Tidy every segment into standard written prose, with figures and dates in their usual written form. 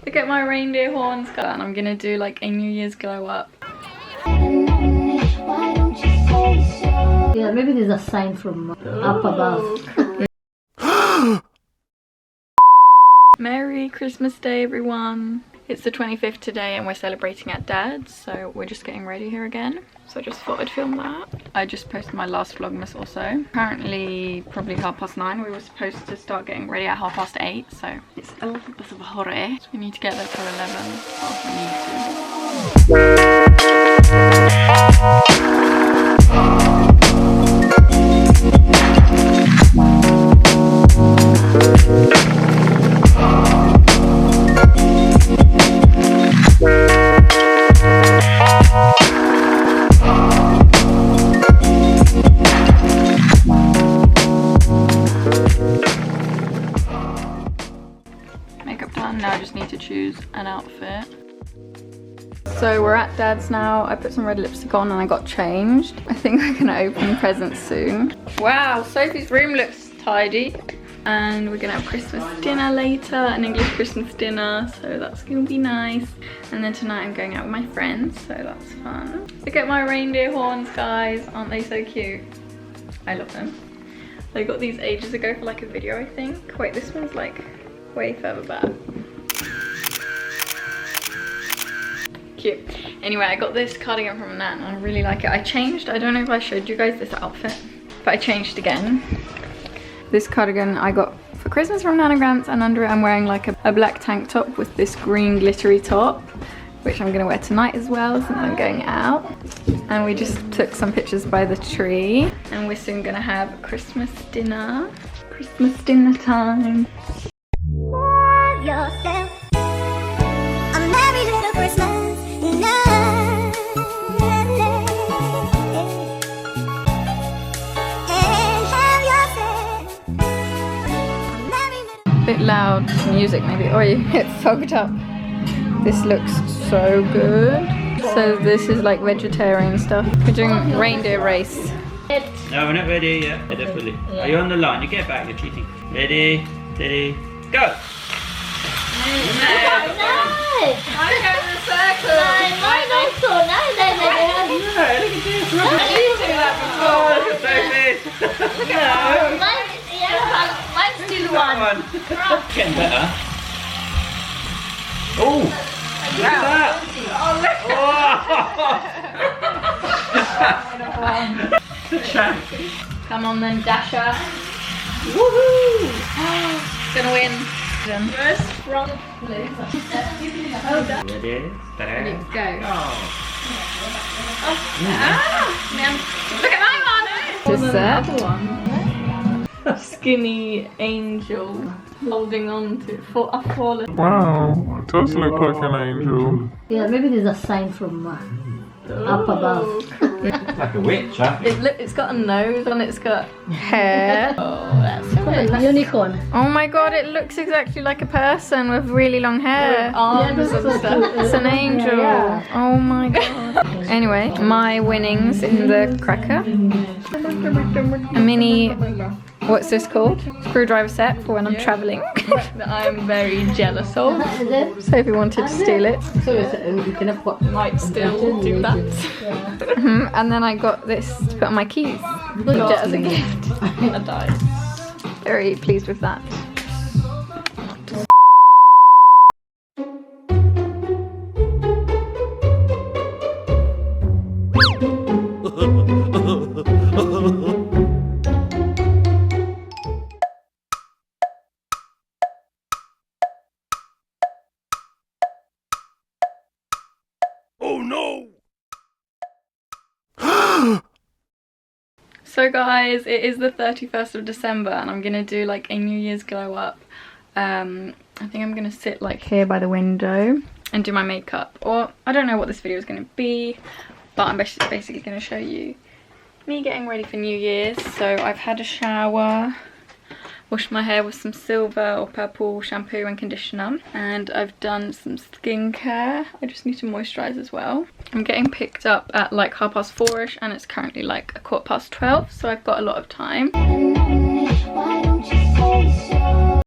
Look at my reindeer horns, and I'm gonna do like a New Year's glow up. Yeah, maybe there's a sign from up above. Merry Christmas Day, everyone. It's the 25th today and we're celebrating at Dad's, so we're just getting ready here again. So I just thought I'd film that. I just posted my last Vlogmas also. Currently probably 9:30. We were supposed to start getting ready at 8:30, so it's a little bit of a hurry. So we need to get there for 11. Well, we need now I just need to choose an outfit. So we're at Dad's now. I put some red lipstick on and I got changed. I think we're gonna open presents soon. Wow, Sophie's room looks tidy. And we're gonna have Christmas dinner later, an English Christmas dinner, so that's gonna be nice. And then tonight I'm going out with my friends, so that's fun. Look at my reindeer horns, guys. Aren't they so cute? I love them. I got these ages ago for like a video, I think. Wait, this one's like way further back. Cute. Anyway, I got this cardigan from Nan and I really like it. I changed, I don't know if I showed you guys this outfit, but I changed again. This cardigan I got for Christmas from Nanograms, and under it I'm wearing like a black tank top with this green glittery top, which I'm gonna wear tonight as well since I'm going out. And we just took some pictures by the tree and we're soon gonna have Christmas dinner. Christmas dinner time. Yourself a merry little Christmas night, and have yourself a merry little... Bit loud music maybe. Oh, it's fogged up. This looks so good. So this is like vegetarian stuff. We're doing reindeer race. No, we're not ready yet. Definitely. Are you on the line? You get back, you're cheating. Ready, steady, go! I'm going in a circle. Mine also. No, look at this. I didn't do that Oh, look at Sophie's. Mine's still one. Getting better. Oh, look at that. Oh, look. Come on then, Dasher. Woohoo! Gonna win. First front. Ready, steady, Go. go. Look at my one! Just that. Skinny angel holding on to a fallen. Wow, it does look like an angel. Yeah, maybe there's a sign from up above. Like a witch, huh? It's got a nose and it's got hair. Oh, that's A unicorn. Oh my god, it looks exactly like a person with really long hair. Arms and stuff. It's an angel. Yeah. Oh my god. Anyway, my winnings in the cracker. A mini, what's this called? Screwdriver set for when I'm travelling. That I'm very jealous of. Is it? Sophie wanted to steal it. So you can have what? Might still do that. And then I got this to put on my keys. Got it as a gift. A dice. Very pleased with that. Oh no! So guys, it is the 31st of December and I'm gonna do like a New Year's glow up. I think I'm gonna sit like here by the window and do my makeup, or I don't know what this video is gonna be, but I'm basically gonna show you me getting ready for New Year's. So I've had a shower, washed my hair with some silver or purple shampoo and conditioner, and I've done some skincare. I just need to moisturize as well. I'm getting picked up at like 4:30ish and it's currently like 12:15, so I've got a lot of time. Why don't you say so?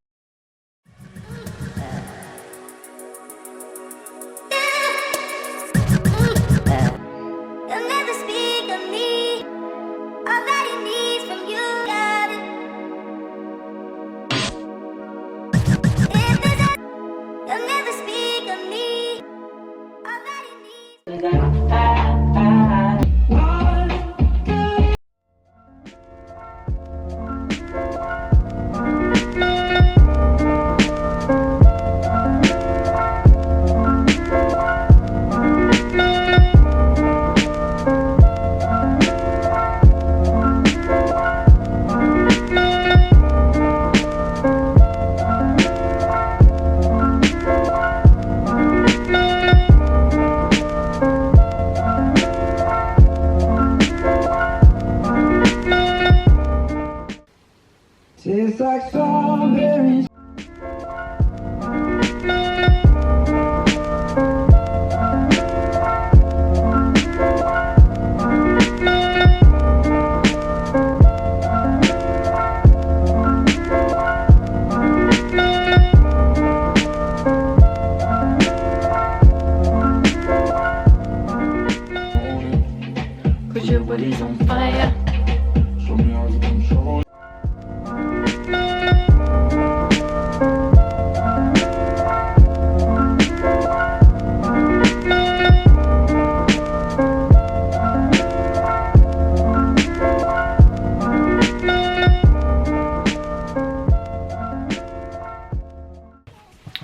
is on fire.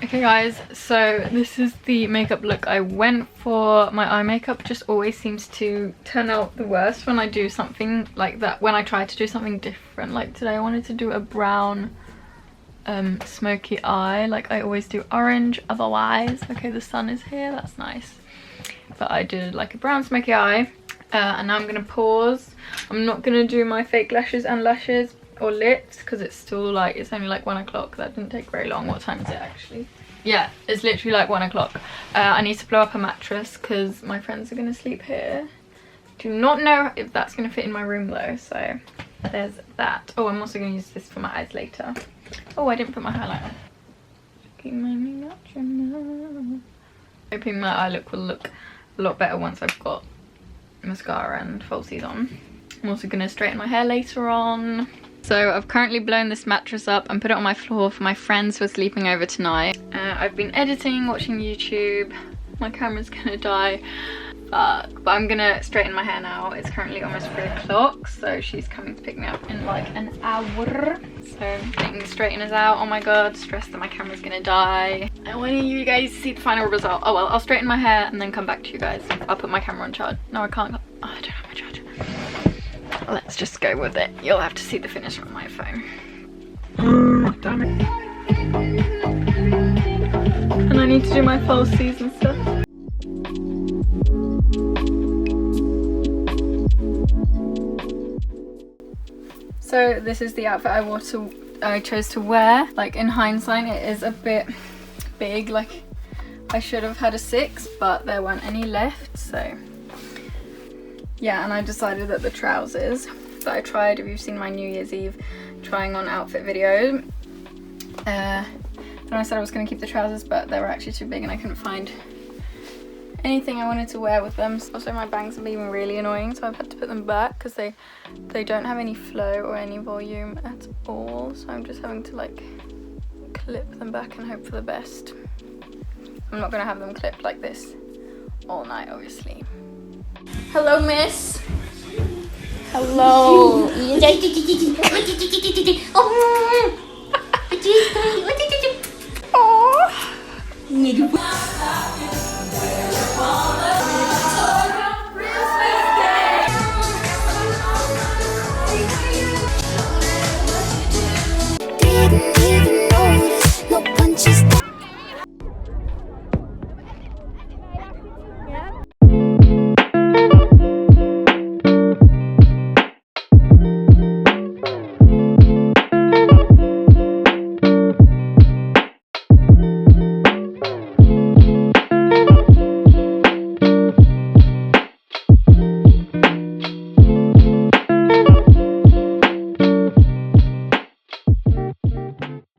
Okay guys, so this is the makeup look I went for. My eye makeup just always seems to turn out the worst when I do something like that, when I try to do something different. Like today I wanted to do a brown smoky eye, like I always do orange otherwise. Okay, the sun is here, that's nice. But I did like a brown smoky eye, and now I'm gonna pause. I'm not gonna do my fake lashes and lashes or lips because it's still like, it's only like 1 o'clock. That didn't take very long. What time is it actually? Yeah, it's literally like 1 o'clock. I need to blow up a mattress because my friends are gonna sleep here. Do not know if that's gonna fit in my room though, so there's that. Oh, I'm also gonna use this for my eyes later. Oh, I didn't put my highlight on. Hoping my eye look will look a lot better once I've got mascara and falsies on. I'm also gonna straighten my hair later on. So I've currently blown this mattress up and put it on my floor for my friends who are sleeping over tonight. I've been editing, watching YouTube. My camera's gonna die. But I'm gonna straighten my hair now. It's currently almost 3 o'clock, so she's coming to pick me up in like an hour. So getting the straighteners out. Oh my god, stressed that my camera's gonna die. I want you guys to see the final result. Oh well, I'll straighten my hair and then come back to you guys. I'll put my camera on charge. No, I can't. Oh, I don't have my charger. Let's just go with it. You'll have to see the finish on my phone. Damn it. And I need to do my falsies and stuff. So this is the outfit I chose to wear. Like in hindsight, it is a bit big. Like I should have had a 6, but there weren't any left, so yeah. And I decided that the trousers that I tried, if you've seen my New Year's Eve trying on outfit video, and I said I was going to keep the trousers, but they were actually too big and I couldn't find anything I wanted to wear with them. Also my bangs are being really annoying, so I've had to put them back because they don't have any flow or any volume at all, so I'm just having to like clip them back and hope for the best. I'm not going to have them clipped like this all night, obviously. Hello, miss. Hello. Oh.